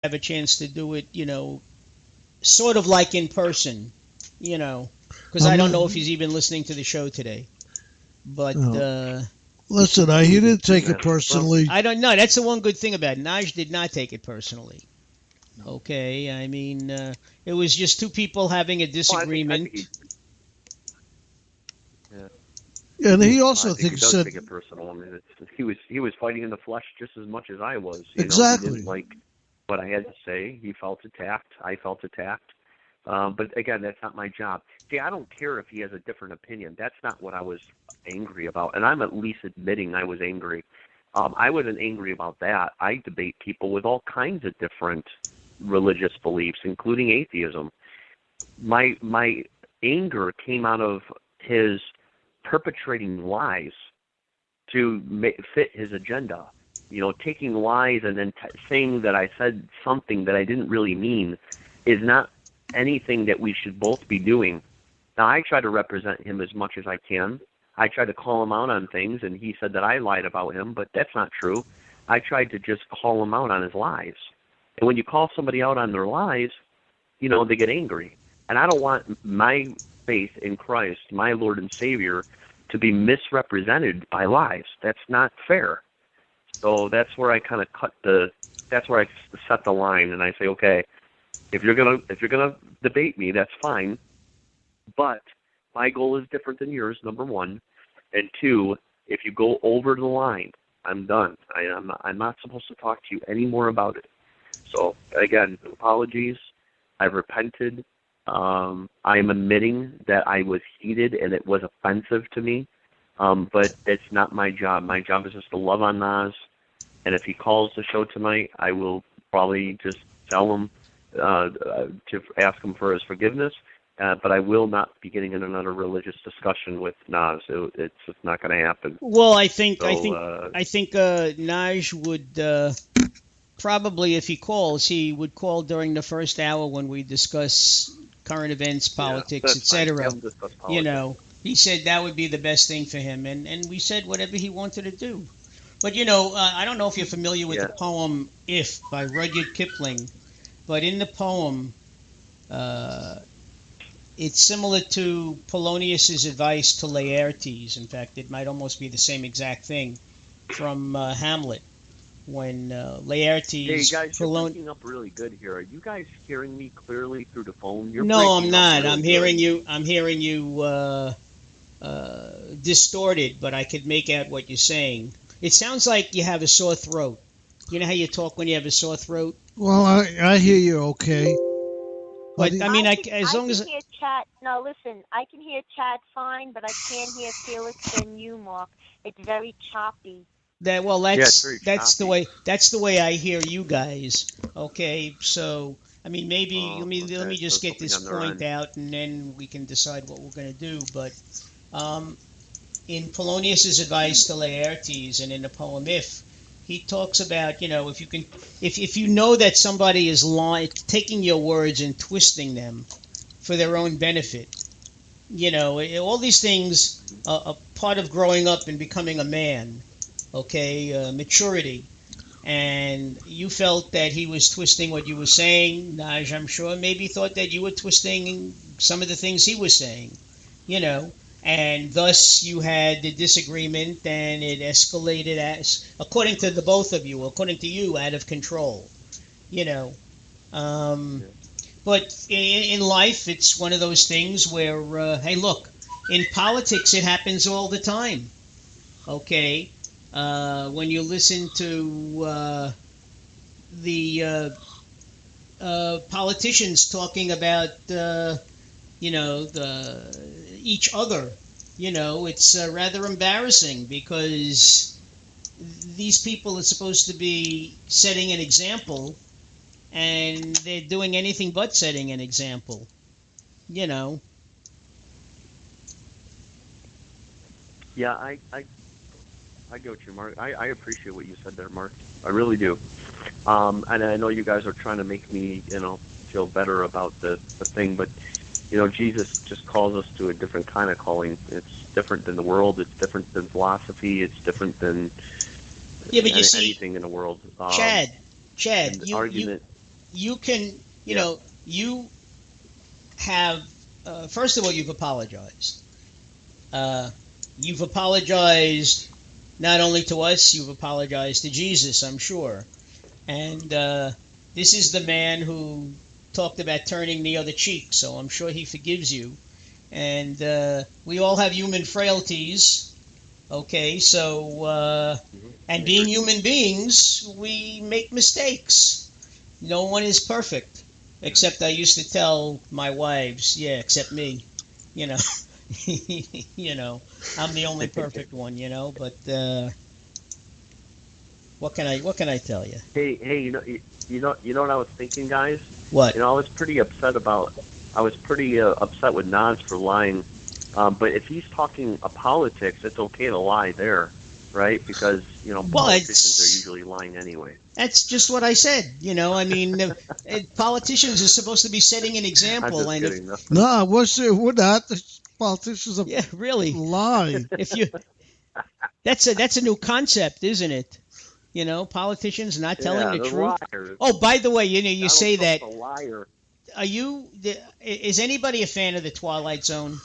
have a chance to do it, sort of like in person, because I I'm don't not, know if he's even listening to the show today. But no. Listen, he didn't take it Well, personally. I don't know. That's the one good thing about it. Naj did not take it personally. Okay, I mean, it was just two people having a I think disagreement. yeah. And he I also think he thinks does that take it personal. I mean, he was fighting in the flesh just as much as I was. He didn't exactly. like what I had to say. He felt attacked. I felt attacked. But again, that's not my job. See, I don't care if he has a different opinion. That's not what I was angry about. And I'm at least admitting I was angry. I wasn't angry about that. I debate people with all kinds of different religious beliefs, including atheism. My anger came out of his perpetrating lies to fit his agenda. Taking lies and then saying that I said something that I didn't really mean is not anything that we should both be doing. Now, I try to represent him as much as I can. I tried to call him out on things, and he said that I lied about him, but that's not true. I tried to just call him out on his lies. And when you call somebody out on their lies, they get angry. And I don't want my faith in Christ, my Lord and Savior, to be misrepresented by lies. That's not fair. So that's where I kind of that's where I set the line, and I say, okay, if you're gonna debate me, that's fine, but my goal is different than yours, number one, and two, if you go over the line, I'm done. I'm not supposed to talk to you any more about it. So again, apologies. I've repented. I am admitting that I was heated and it was offensive to me, but it's not my job. My job is just to love on Nas, and if he calls the show tonight, I will probably just tell him to ask him for his forgiveness, but I will not be getting in another religious discussion with Nas. It's just not going to happen. Well, I think So, Naj would probably, if he calls, he would call during the first hour when we discuss current events, politics, that's fine. etc. Have him discuss politics. He said that would be the best thing for him, and we said whatever he wanted to do. But I don't know if you're familiar with the Yeah. poem "If" by Rudyard Kipling, but in the poem, uh, it's similar to Polonius's advice to Laertes. In fact, it might almost be the same exact thing from Hamlet when Laertes. Hey guys, you're breaking up really good here. Are you guys hearing me clearly through the phone? You're No, breaking I'm up not. really I'm good. hearing you. I'm hearing you distorted, but I could make out what you're saying. It sounds like you have a sore throat. You know how you talk when you have a sore throat? Well, I hear you okay. But But I mean, as I long can as hear chat. No, listen, I can hear chat fine, but I can't hear Felix and you, Mark. It's very choppy. that, well, Yeah, it's very choppy. that's the way I hear you guys. Okay, so I mean, maybe let me Okay, so just get something this on their point end. out, and then we can decide what we're going to do. But um, in Polonius's advice to Laertes and in the poem "If," he talks about if you can if you know that somebody is taking your words and twisting them for their own benefit. All these things are part of growing up and becoming a man. Okay, maturity. And you felt that he was twisting what you were saying. Naj, I'm sure, maybe thought that you were twisting some of the things he was saying. You know, and thus you had the disagreement, and it escalated according to the both of you, according to you, out of control. You know, um, Yeah. but in life, it's one of those things where, hey, look, in politics, it happens all the time. Okay, when you listen to the politicians talking about, each other, it's rather embarrassing because these people are supposed to be setting an example, and they're doing anything but setting an example. You know. Yeah, I get what you, Mark. I appreciate what you said there, Mark. I really do. And I know you guys are trying to make me, feel better about the thing, but Jesus just calls us to a different kind of calling. It's different than the world. It's different than philosophy. It's different than Yeah, but you see, anything in the world. Chad, And the you argument. you can, Yeah. you have, first of all, you've apologized. You've apologized not only to us, you've apologized to Jesus, I'm sure. And this is the man who talked about turning the other cheek, so I'm sure he forgives you. And we all have human frailties, okay? So, and being human beings, we make mistakes. No one is perfect, except I used to tell my wives, yeah, except me, you know. I'm the only perfect one, but what can I tell you? Hey, you know what I was thinking, guys? What? I was pretty upset with Nas for lying. But if he's talking politics, it's okay to lie there, right? Because politicians are usually lying anyway. That's just what I said. I mean, politicians are supposed to be setting an example. I'm just kidding. No, we're not. Politicians are Yeah, really. lying. That's a new concept, isn't it? Politicians not telling the truth. Liars. Oh, by the way, you Donald say Trump's that. a liar. Is anybody a fan of the Twilight Zone?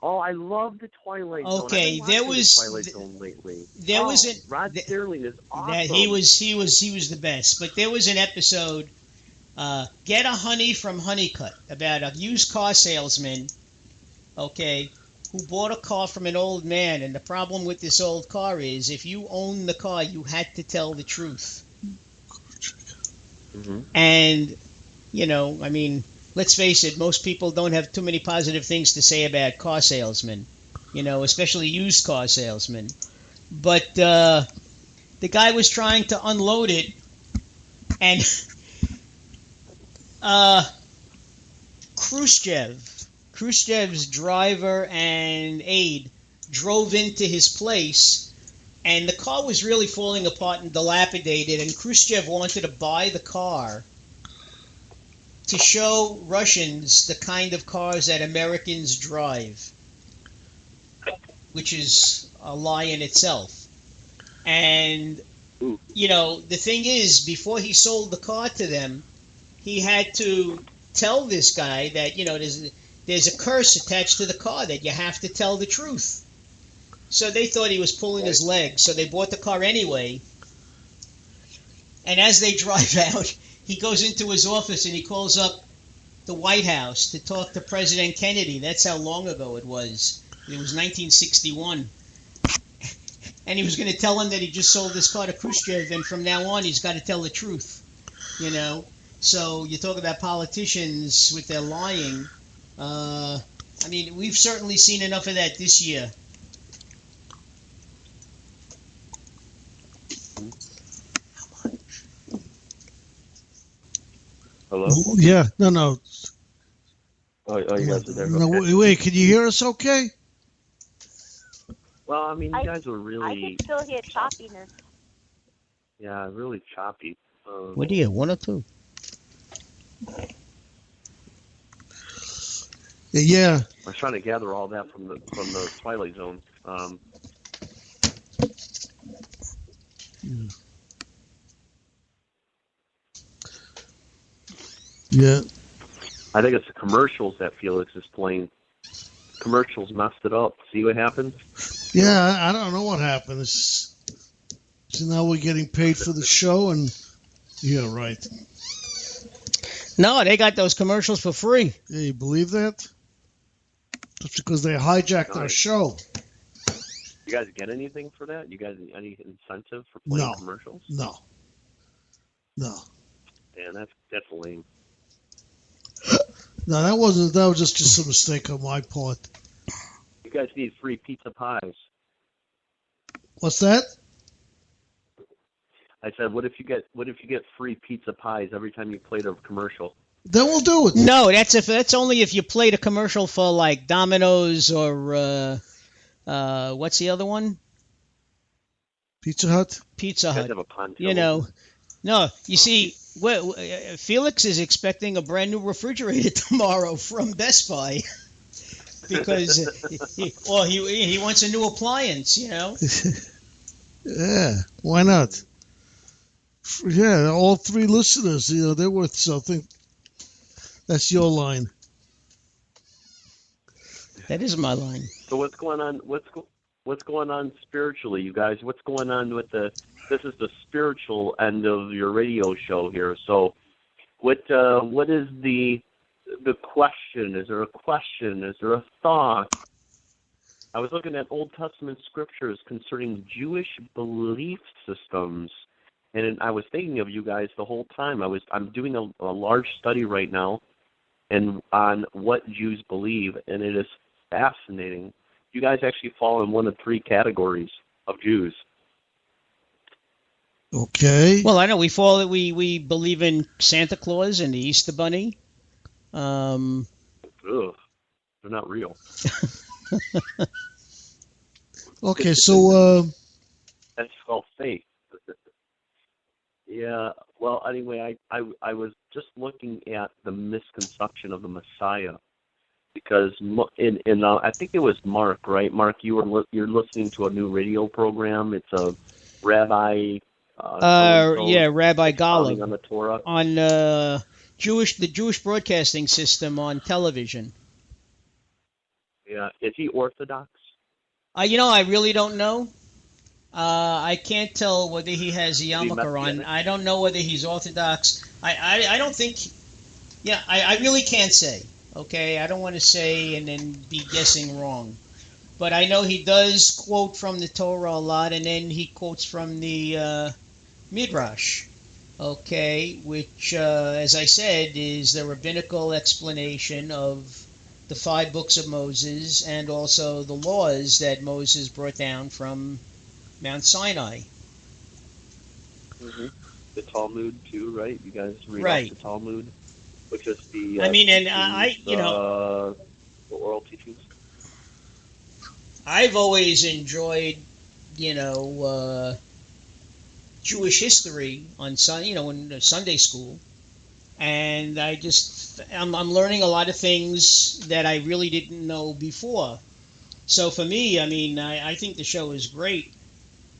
Oh, I love the Twilight Zone. Okay, I've been watching the Twilight Zone lately. There was Rod Serling is awesome. he was the best. But there was an episode, Get a Honey from Honeycutt, about a used car salesman, okay, who bought a car from an old man, and the problem with this old car is if you own the car, you had to tell the truth. Mm-hmm. And, I mean, let's face it, most people don't have too many positive things to say about car salesmen, especially used car salesmen. But the guy was trying to unload it, and Khrushchev's driver and aide drove into his place, and the car was really falling apart and dilapidated, and Khrushchev wanted to buy the car to show Russians the kind of cars that Americans drive, which is a lie in itself. And, the thing is, before he sold the car to them, he had to tell this guy that, there's a curse attached to the car, that you have to tell the truth. So they thought he was pulling his leg, so they bought the car anyway. And as they drive out, he goes into his office and he calls up the White House to talk to President Kennedy. That's how long ago it was. It was 1961. And he was going to tell him that he just sold this car to Khrushchev, and from now on he's got to tell the truth. So you talk about politicians with their lying. I mean, we've certainly seen enough of that this year. Hello? Yeah, no. Oh, you guys are there. No, Okay. wait, can you hear us okay? Well, I mean, you guys were I really, can still hear choppiness. really choppy. What do you, one or two? Yeah. I was trying to gather all that from the Twilight Zone. Yeah. I think it's the commercials that Felix is playing. Commercials messed it up. See what happened? Yeah, I don't know what happened. So now we're getting paid for the show, and yeah, right. No, they got those commercials for free. Yeah, you believe that? That's because they hijacked our show. You guys get anything for that? You guys any incentive for playing commercials? No. Man, that's lame. No, that wasn't. That was just a mistake on my part. You guys need free pizza pies. What's that? I said, what if you get free pizza pies every time you play the commercial? Then we'll do it. No, that's only if you played a commercial for like Domino's or what's the other one? Pizza Hut. Pizza Hut. Have a Pontillo. You know, no. You see, Felix is expecting a brand new refrigerator tomorrow from Best Buy because he wants a new appliance. You know. Yeah, why not? Yeah, all three listeners, they're worth something. That's your line. That is my line. So what's going on? What's going on spiritually, you guys? What's going on with the? This is the spiritual end of your radio show here. So, what is the question? Is there a question? Is there a thought? I was looking at Old Testament scriptures concerning Jewish belief systems, and I was thinking of you guys the whole time. I'm doing a large study right now, and on what Jews believe, and it is fascinating. You guys actually fall in one of three categories of Jews. Okay. Well, I know we believe in Santa Claus and the Easter Bunny. Ugh, they're not real. Okay, so That's all fake. Yeah. Well, anyway, I was just looking at the misconception of the Messiah, because I think it was Mark, right? Mark, you're listening to a new radio program. It's a rabbi. Rabbi Golub on the Torah on the Jewish broadcasting system on television. Yeah, is he Orthodox? I really don't know. I can't tell whether he has a yarmulke on. I don't know whether he's Orthodox. I don't think. Yeah, I really can't say. Okay, I don't want to say and then be guessing wrong. But I know he does quote from the Torah a lot, and then he quotes from the Midrash. Okay, which, as I said, is the rabbinical explanation of the 5 books of Moses and also the laws that Moses brought down from Mount Sinai. Mm-hmm. The Talmud too, right? You guys read Right. off the Talmud, which is the the oral teachings. I've always enjoyed, Jewish history on in Sunday school, and I'm learning a lot of things that I really didn't know before. So for me, I think the show is great.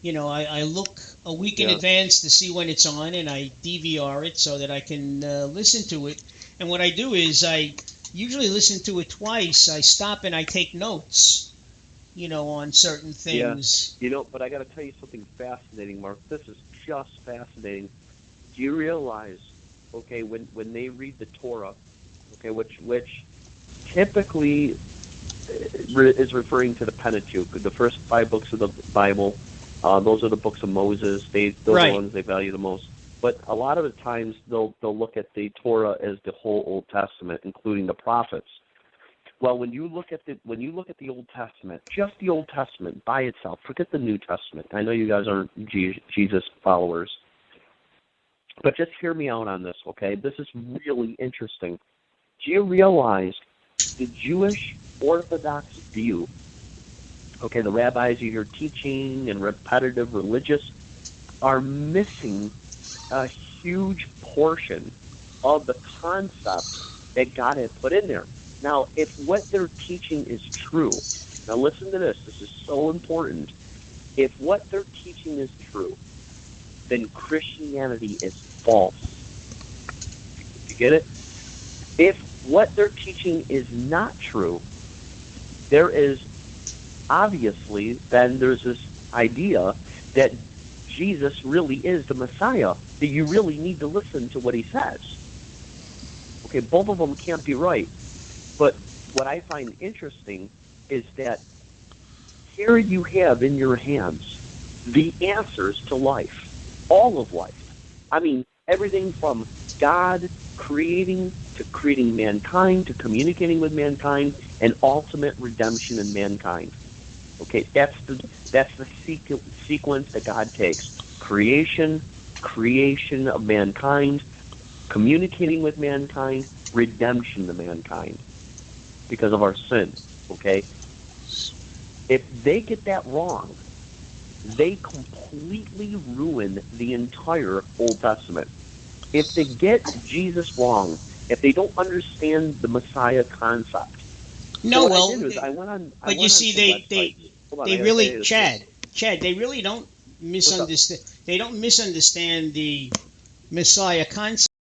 I look a week in advance to see when it's on, and I DVR it so that I can listen to it. And what I do is I usually listen to it twice. I stop and I take notes, on certain things. Yeah. But I got to tell you something fascinating, Mark. This is just fascinating. Do you realize, okay, when they read the Torah, okay, which typically is referring to the Pentateuch, the first 5 books of the Bible. Those are the books of Moses. Those are the ones they value the most. But a lot of the times they'll look at the Torah as the whole Old Testament, including the prophets. Well, when you look at the Old Testament, just the Old Testament by itself, forget the New Testament. I know you guys aren't Jesus followers, but just hear me out on this, okay? This is really interesting. Do you realize the Jewish Orthodox view? Okay, the rabbis you hear teaching and repetitive religious are missing a huge portion of the concept that God had put in there. Now, if what they're teaching is true, now listen to this. This is so important. If what they're teaching is true, then Christianity is false. You get it? If what they're teaching is not true, there is obviously then there's this idea that Jesus really is the Messiah, that you really need to listen to what he says. Okay, both of them can't be right. But what I find interesting is that here you have in your hands the answers to life, all of life. Everything from God creating to creating mankind to communicating with mankind and ultimate redemption in mankind. Okay, that's the sequence that God takes: creation of mankind, communicating with mankind, redemption to mankind because of our sin. Okay, if they get that wrong, they completely ruin the entire Old Testament. If they get Jesus wrong, if they don't understand the Messiah concept. No, Chad, they really don't misunderstand. they don't misunderstand the Messiah concept.